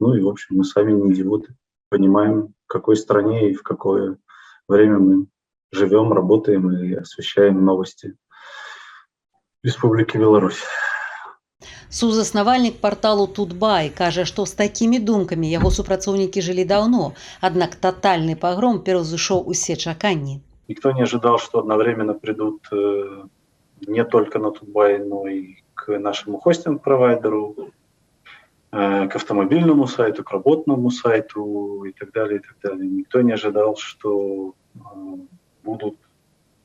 Ну и, в общем, мы сами не идиоты. Понимаем, в какой стране и в какое время мы живем, работаем и освещаем новости Республики Беларусь. Сузаснавальнік парталу Тутбай кажа, што з такімі думкамі яго супрацоўнікі жылі даўно, аднак татальны пагром пераўзышоў усе чаканні. Никто не ожидал, что одновременно придут не только на Тутбай, но и к нашему хостинг-провайдеру, к автомобильному сайту, к работному сайту и так далее, и так далее. Никто не ожидал, что будут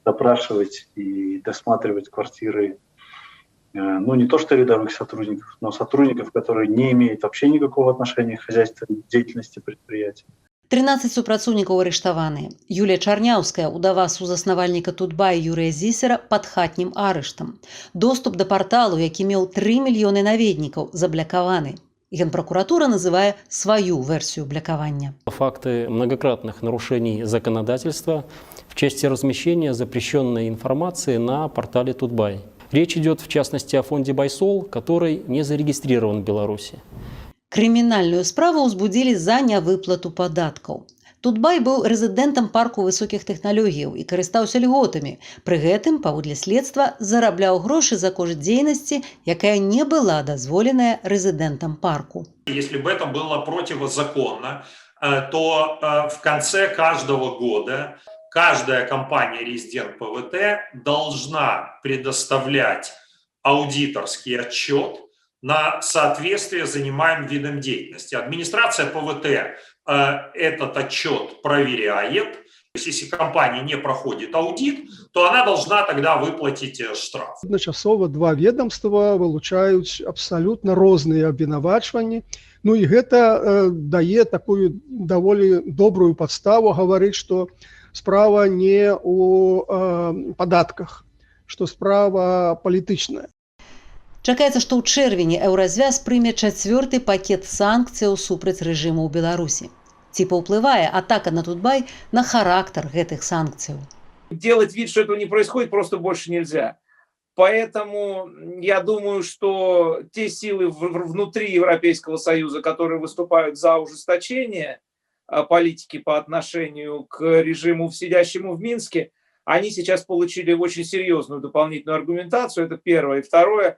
допрашивать и досматривать квартиры, ну, не то что рядовых сотрудников, но сотрудников, которые не имеют вообще никакого отношения к хозяйственной деятельности предприятия. 13 супрацоўнікаў арыштаваныя. Юлія Чарняўская, удава сузаснавальніка Тутбай Юрыя Зісера, пад хатнім арыштам. Доступ да парталу, які меў 3 мільёны наведнікаў, заблякаваны. Генпрокуратура называе сваю версию блокирования. Факты многократных нарушений законодательства в части размещения запрещенной информации на портале Тутбай. Речь идет в частности о фонде Байсол, который не зарегистрирован в Беларуси. Криминальную справу узбудзілі за нявыплату падаткаў. Тутбай быў рэзідэнтам парку высокіх тэхналогіяў і карыстаўся льготамі. Пры гэтым, паводле следства, зарабляў грошы за кошт дзейнасці, якая не была дазволеная рэзідэнтам парку. Если бы это было противозаконно, то в конце каждого года каждая компания-резидент ПВТ должна предоставлять аудиторский отчет на соответствие занимаемым видам деятельности. Администрация ПВТ этот отчет проверяет. То есть, если компания не проходит аудит, то она должна тогда выплатить штраф. Адначасова два ведомства вылучаюць абсалютна розныя абвінавачванні. Ну і гэта дае такую даволі добрую падставу гаварыць, што справа не ў падатках, што справа палітычная. Чакаецца, што ў чэрвені Еўразвяз прыме 4-й пакет санкцыяў супраць рэжыму ў Беларусі. Ці паўплывае атака на Тутбай на характар гэтых санкцыяў? Делать вид, что этого не происходит, просто больше нельзя. Поэтому я думаю, что те силы внутри Европейского Союза, которые выступают за ужесточение политики по отношению к режиму, сидящему в Минске, они сейчас получили очень серьезную дополнительную аргументацию. Это первое. И второе.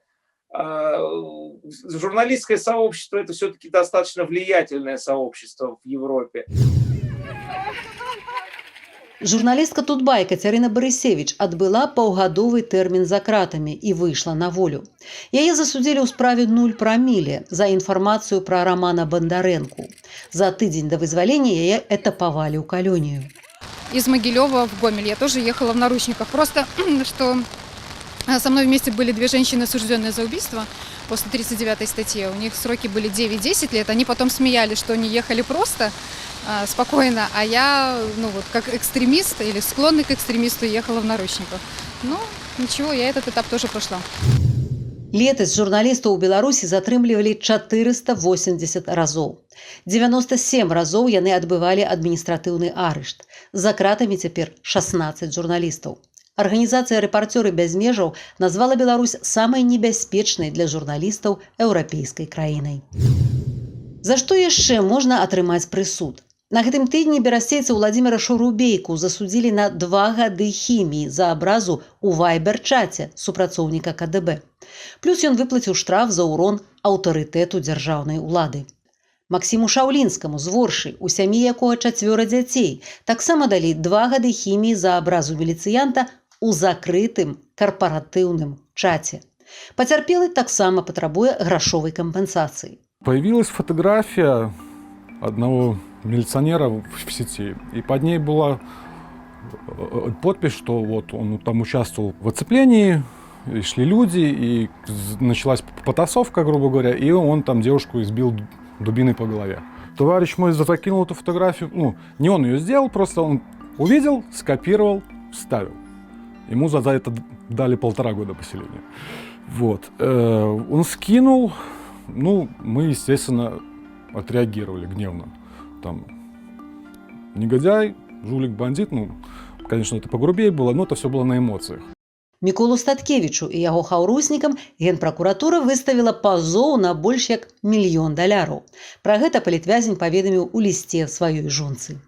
Журналистское сообщество – это все-таки достаточно влиятельное сообщество в Европе. Журналістка Тутбай Кацярына Барысевіч адбыла паўгадовы тэрмін за кратамі і выйшла на волю. Яе засудзілі ў справе 0 праміле за інфармацыю пра Романа Бондаренку. За тыдзень да вызвалення яе этапавалі ў калонію. Из Могилева в Гомель я тоже ехала в наручниках. Просто, что со мной вместе были две женщины, осужденные за убийство после 39-й статьи. У них сроки были 9-10 лет. Они потом смеялись, что они ехали просто, спокойно, а я, как экстремист или склонный к экстремисту, ехала в наручниках. Ну, ничего, я этот этап тоже прошла. Летась журналістаў у Беларусі затрымлівалі 480 разоў. 97 разоў яны адбывалі адміністратыўны арышт. За кратамі цяпер 16 журналістаў. Арганізацыя «Рэпарцёры без межаў» назвала Беларусь самай небяспечнай для журналістаў еўрапейскай краінай. За што яшчэ можна атрымаць прысуд? На гэтым тыдні берасцейца Владзіміра Шурубейку засудзілі на 2 гады хіміі за абразу ў вайбер-чаце супрацоўніка КДБ. Плюс ён выплаціў штраф за ўрон аўтарытэту дзяржаўнай улады. Максіму Шаўлінскаму з Воршы, у сям'і якога 4 дзяцей, таксама далі 2 гады хіміі за абразу міліцыянта ў закрытым карпаратыўным чаце. Пацярпелы таксама патрабуе грашовай кампенсацыі. Появилась фотография одного милиционера в сети, и под ней была подпись, что вот он там участвовал в оцеплении, и шли люди, и началась потасовка, грубо говоря, и он там девушку избил дубиной по голове. Товарищ мой закинул эту фотографию, не он ее сделал, просто он увидел, скопировал, вставил. Ему за это дали 1,5 года поселения. Вот. Он скинул, мы, естественно, отреагировали гневно. Там, негодяй, жулик, бандит, конечно, это погрубее было, но это все было на эмоциях. Міколу Статкевічу і яго хаўруснікам Генпракуратура выставіла пазоў на больш як $1 мільён. Пра гэта палітвязень паведаміў у лісце сваёй жонцы.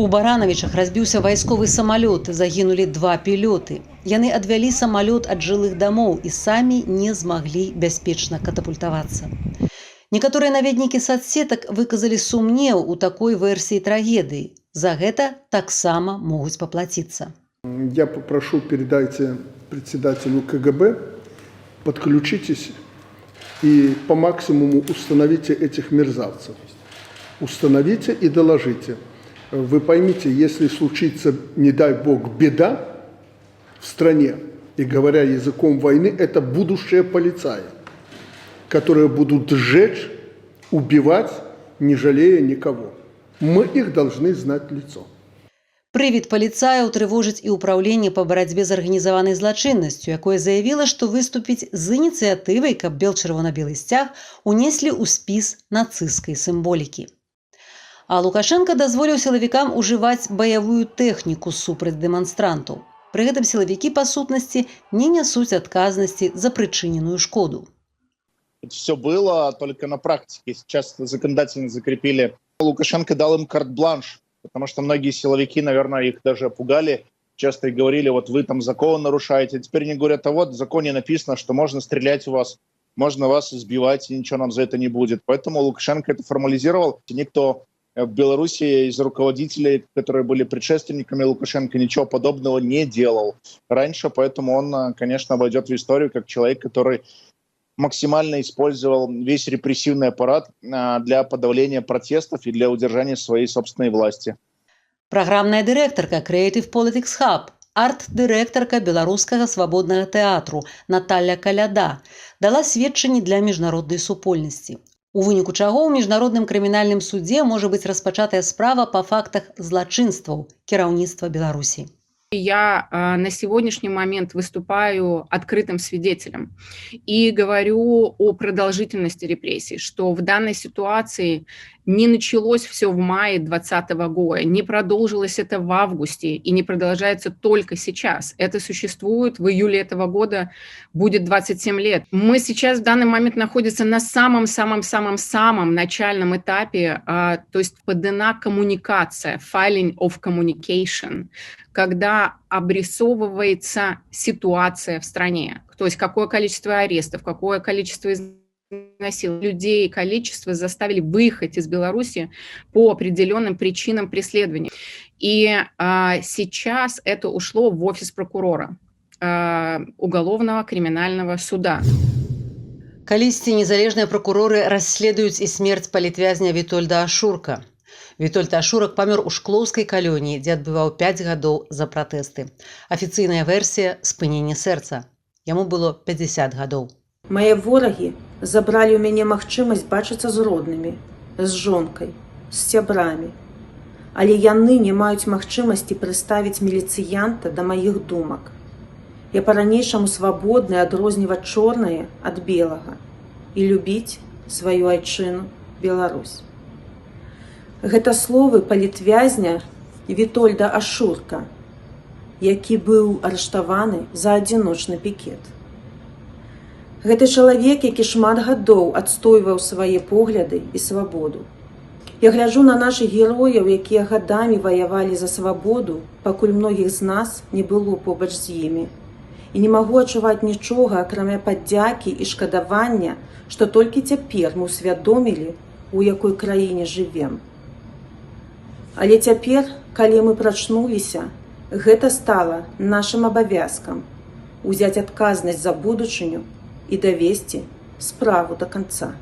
У Баранавічах разбіўся вайсковы самалёт, загінулі 2 пілоты. Яны адвялі самалёт ад жылых дамоў і самі не змаглі бяспечна катапультавацца. Некаторыя наведнікі соцсетак выказалі сумнеў у такой версіі трагедыі. За гэта таксама могуць паплаціцца. Я попрошу, передайте председателю КГБ, подключитесь и по максимуму установите этих мерзавцев. Установите и доложите. Вы поймите, если случится, не дай бог, беда в стране, и говоря языком войны, это будущие полицаи, которые будут сжечь, убивать, не жалея никого. Мы их должны знать в лицо. Прывід паліцаяў трывожыць і ўпраўленне па барацьбе з арганізаванай злачыннасцю, якое заявіла, што выступіць з ініцыятывай, каб бел-чырвона-белы сцяг унеслі ў спіс нацысцкай сімволікі. А Лукашенко дазволіў сілавікам ужываць баявую тэхніку супраць дэманстрантаў. Пры гэтым сілавікі, па сутнасці, не нясуць адказнасці за прычыненую шкоду. Все было только на практике. Сейчас законодательно закрепили. Лукашенко дал им карт-бланш, потому что многие силовики, наверное, их даже пугали. Часто и говорили, вот вы там закон нарушаете. Теперь они говорят, а вот в законе написано, что можно стрелять в вас, можно вас избивать, и ничего нам за это не будет. Поэтому Лукашенко это формализировал. Никто в Беларуси из руководителей, которые были предшественниками Лукашенко, ничего подобного не делал раньше. Поэтому он, конечно, войдет в историю как человек, который максимально использовал весь репрессивный аппарат для подавления протестов и для удержания своей собственной власти. Праграмная дырэктарка Creative Politics Hub, арт-дырэктарка беларускага свабоднага тэатру Наталля Каляда дала сведчанні для міжнароднай супольнасці. У выніку чаго ў міжнародным крымінальным судзе можа быць распачатая справа па фактах злачынстваў кіраўніцтва Беларусі. Я на сегодняшний момент выступаю открытым свидетелем и говорю о продолжительности репрессий, что в данной ситуации не началось все в мае 2020 года, не продолжилось это в августе и не продолжается только сейчас. Это существует, в июле этого года будет 27 лет. Мы сейчас в данный момент находимся на самом-самом-самом-самом начальном этапе, то есть подана коммуникация, filing of communication, когда обрисовывается ситуация в стране, то есть какое количество арестов, какое количество изнасилований людей, количество заставили выехать из Беларуси по определенным причинам преследования. И сейчас это ушло в офис прокурора уголовного криминального суда. Калісьці незалежныя прокуроры расследуюць і смерць палітвязня Вітольда Ашурка. Вітольд Ашурак памёр у шклоўскай калоніі, дзе адбываў 5 гадоў за пратэсты. Афіцыйная версія – спыненне сэрца. Яму было 50 гадоў. Мае ворагі забралі ў мяне магчымасць бачыцца з роднымі, з жонкай, з сябрамі. Але яны не маюць магчымасці прыставіць міліцыянта да маіх думак. Я па-ранейшаму свабодны адрозніваць чорнае ад белага і любіць сваю айчыну Беларусь. Гэта словы палітвязня Вітольда Ашурка, які быў арыштаваны за адзіночны пікет. Гэты чалавек, які шмат гадоў адстойваў свае погляды і свабоду. Я гляджу на нашых герояў, якія гадамі ваявалі за свабоду, пакуль многіх з нас не было побач з імі. І не магу адчуваць нічога, акрамя падзякі і шкадавання, што толькі цяпер мы ўсвядомілі, у якой краіне жывем. Але цяпер, калі мы прачнуліся, гэта стала нашым абавязкам узяць адказнасць за будучыню і давесці справу до конца.